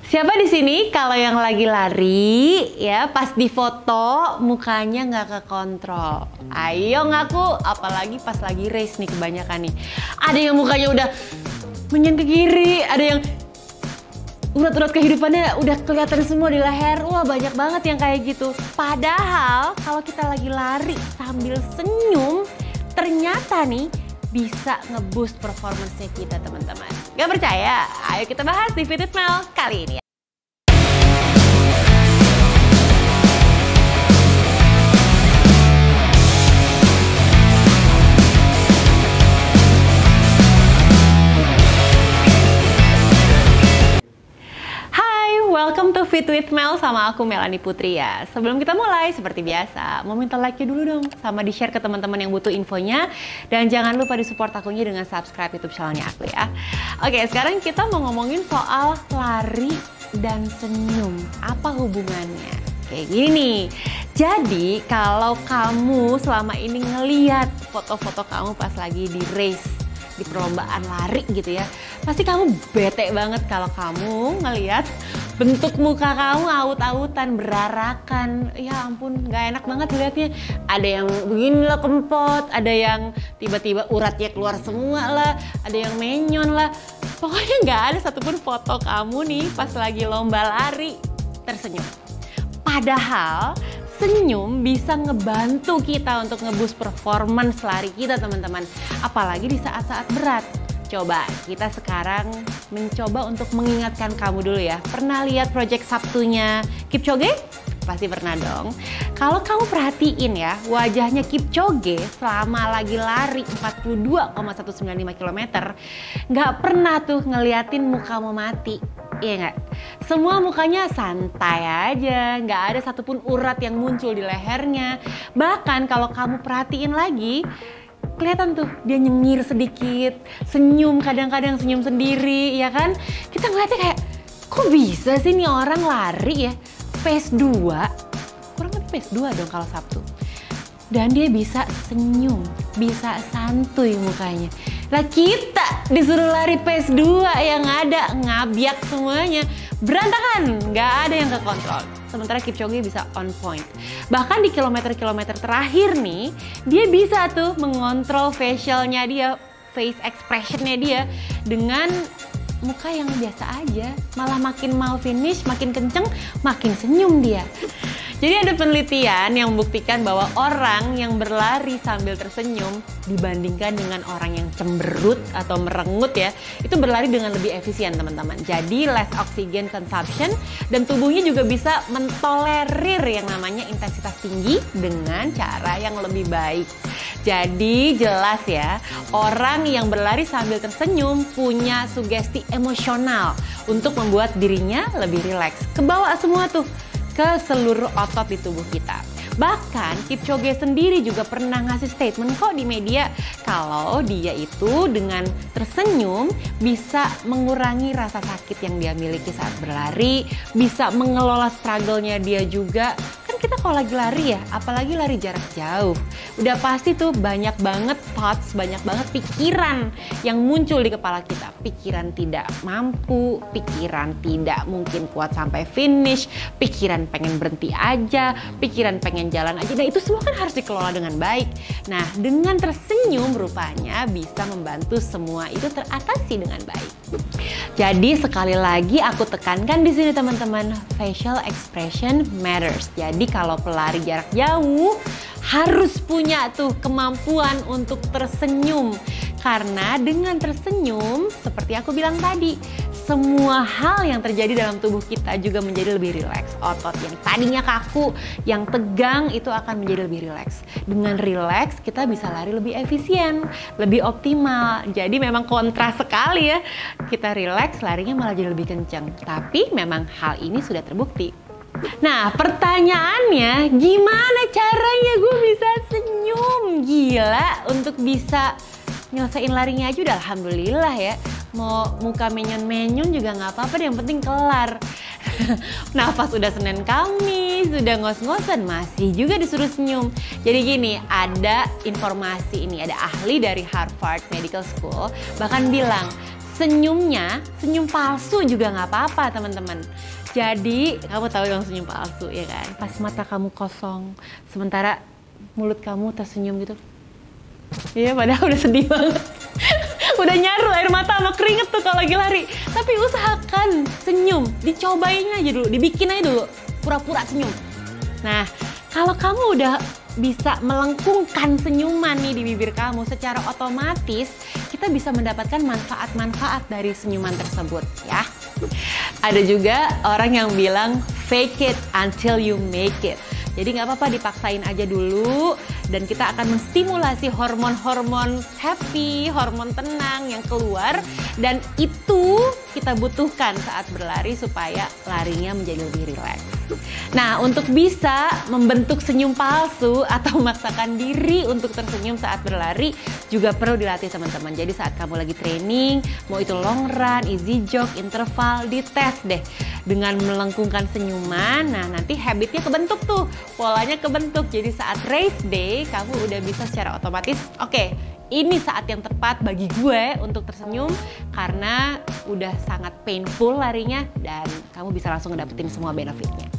Siapa di sini kalau yang lagi lari ya pas difoto mukanya nggak kekontrol? Ayo ngaku, apalagi pas lagi race nih kebanyakan nih. Ada yang mukanya udah menyen ke kiri, ada yang urat-urat kehidupannya udah kelihatan semua di leher. Wah, banyak banget yang kayak gitu. Padahal kalau kita lagi lari sambil senyum, ternyata nih bisa nge-boost performance-nya kita, teman-teman. Gak percaya? Ayo kita bahas di Fit with Mel kali ini. Welcome to Fit with Mel sama aku Melanie Putri ya. Sebelum kita mulai, seperti biasa, mau minta like-nya dulu dong, sama di-share ke teman-teman yang butuh infonya, dan jangan lupa di-support akunya dengan subscribe YouTube channelnya aku ya. Oke, sekarang kita mau ngomongin soal lari dan senyum. Apa hubungannya? Kayak gini nih. Jadi kalau kamu selama ini ngeliat foto-foto kamu pas lagi di race, di perlombaan lari gitu ya, pasti kamu bete banget kalau kamu ngeliat bentuk muka kamu aut-autan, berarakan. Ya ampun, gak enak banget liatnya. Ada yang begini lah kempot, ada yang tiba-tiba uratnya keluar semua lah, ada yang menyon lah. Pokoknya gak ada satupun foto kamu nih pas lagi lomba lari tersenyum. Padahal senyum bisa ngebantu kita untuk nge-boost performance lari kita, teman-teman. Apalagi di saat-saat berat. Coba kita sekarang mencoba untuk mengingatkan kamu dulu ya. Pernah lihat Project Sabtunya Kipchoge? Pasti pernah dong. Kalau kamu perhatiin ya, wajahnya Kipchoge selama lagi lari 42,195 km, nggak pernah tuh ngeliatin muka mau mati. Iya nggak? Semua mukanya santai aja, nggak ada satupun urat yang muncul di lehernya. Bahkan kalau kamu perhatiin lagi, kelihatan tuh dia nyengir sedikit, senyum, kadang-kadang senyum sendiri, ya kan? Kita ngeliatnya kayak, kok bisa sih nih orang lari ya, pace 2, kurang lebih pace 2 dong kalau Sabtu. Dan dia bisa senyum, bisa santuy mukanya. Lah kita disuruh lari pace 2 yang ada ngabiak semuanya, berantakan, nggak ada yang kekontrol. Sementara Kipchoge bisa on point. Bahkan di kilometer-kilometer terakhir nih, dia bisa tuh mengontrol facialnya dia, face expressionnya dia dengan muka yang biasa aja. Malah makin mau finish, makin kenceng, makin senyum dia. Jadi ada penelitian yang membuktikan bahwa orang yang berlari sambil tersenyum dibandingkan dengan orang yang cemberut atau merengut ya, itu berlari dengan lebih efisien, teman-teman. Jadi less oxygen consumption dan tubuhnya juga bisa mentolerir yang namanya intensitas tinggi dengan cara yang lebih baik. Jadi jelas ya, orang yang berlari sambil tersenyum punya sugesti emosional untuk membuat dirinya lebih rileks. Kebawa semua tuh ke seluruh otot di tubuh kita. Bahkan Kipchoge sendiri juga pernah ngasih statement kok di media kalau dia itu dengan tersenyum bisa mengurangi rasa sakit yang dia miliki saat berlari, bisa mengelola struggle-nya dia juga. Kan kita kalau lagi lari ya, apalagi lari jarak jauh, udah pasti tuh banyak banget thoughts, banyak banget pikiran yang muncul di kepala kita. Pikiran tidak mampu, pikiran tidak mungkin kuat sampai finish, pikiran pengen berhenti aja, pikiran pengen jalan aja. Nah itu semua kan harus dikelola dengan baik. Nah dengan tersenyum rupanya bisa membantu semua itu teratasi dengan baik. Jadi sekali lagi aku tekankan di sini, teman-teman, facial expression matters. Jadi kalau pelari jarak jauh harus punya tuh kemampuan untuk tersenyum. Karena dengan tersenyum, seperti aku bilang tadi, semua hal yang terjadi dalam tubuh kita juga menjadi lebih rileks. Otot yang tadinya kaku, yang tegang itu akan menjadi lebih rileks. Dengan rileks kita bisa lari lebih efisien, lebih optimal. Jadi memang kontras sekali ya. Kita rileks, larinya malah jadi lebih kencang. Tapi memang hal ini sudah terbukti. Nah pertanyaannya, gimana caranya gue bisa senyum? Gila, untuk bisa nyelesain larinya aja udah alhamdulillah ya. Mau muka menyon-menyon juga nggak apa-apa, yang penting kelar. Nah pas udah Senin Kamis, udah ngos-ngosan masih juga disuruh senyum. Jadi gini, ada informasi ini, ada ahli dari Harvard Medical School bahkan bilang senyumnya, senyum palsu juga nggak apa-apa teman-teman. Jadi kamu tahu dong senyum palsu ya kan? Pas mata kamu kosong, sementara mulut kamu tersenyum gitu. Iya, padahal udah sedih banget. Udah nyaru air mata sama keringet tuh kalau lagi lari. Tapi usahakan senyum, dicobain aja dulu, dibikin aja dulu, pura-pura senyum. Nah, kalau kamu udah bisa melengkungkan senyuman nih di bibir kamu, secara otomatis kita bisa mendapatkan manfaat-manfaat dari senyuman tersebut ya. Ada juga orang yang bilang fake it until you make it. Jadi nggak apa-apa, dipaksain aja dulu dan kita akan menstimulasi hormon-hormon happy, hormon tenang yang keluar, dan itu kita butuhkan saat berlari supaya larinya menjadi lebih rileks. Nah, untuk bisa membentuk senyum palsu atau memaksakan diri untuk tersenyum saat berlari juga perlu dilatih teman-teman. Jadi saat kamu lagi training, mau itu long run, easy jog, interval, dites deh dengan melengkungkan senyuman. Nah, nanti habitnya kebentuk tuh, polanya kebentuk. Jadi saat race day kamu udah bisa secara otomatis, oke, ini saat yang tepat bagi gue untuk tersenyum karena udah sangat painful larinya dan kamu bisa langsung ngedapetin semua benefitnya.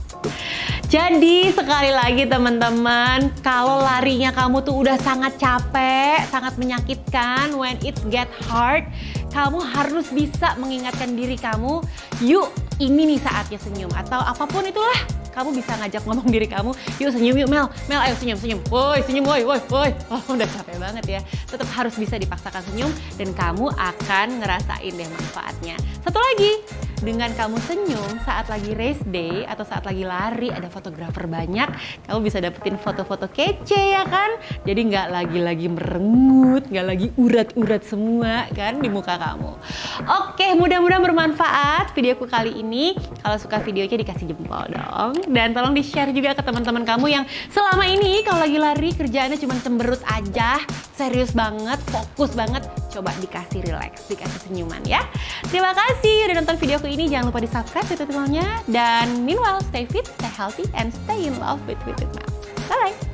Jadi sekali lagi teman-teman, kalau larinya kamu tuh udah sangat capek, sangat menyakitkan, when it get hard, kamu harus bisa mengingatkan diri kamu, yuk ini nih saatnya senyum, atau apapun itulah. Kamu bisa ngajak ngomong diri kamu, yuk senyum yuk Mel, Mel ayo senyum, senyum, woi senyum, woi, woi, woi. Oh, udah capek banget ya. Tetap harus bisa dipaksakan senyum dan kamu akan ngerasain deh manfaatnya. Satu lagi, dengan kamu senyum saat lagi race day atau saat lagi lari, ada fotografer banyak, kamu bisa dapetin foto-foto kece ya kan? Jadi nggak lagi merengut, nggak lagi urat-urat semua kan di muka kamu. Oke, mudah-mudahan bermanfaat videoku kali ini. Kalau suka videonya dikasih jempol dong. Dan tolong di-share juga ke teman-teman kamu yang selama ini kalau lagi lari kerjaannya cuma cemberut aja, serius banget, fokus banget. Coba dikasih relax, dikasih senyuman ya. Terima kasih udah nonton videoku ini. Jangan lupa di-subscribe YouTube channelnya. Dan meanwhile, stay fit, stay healthy, and stay in love with Fit With Mel. Bye-bye!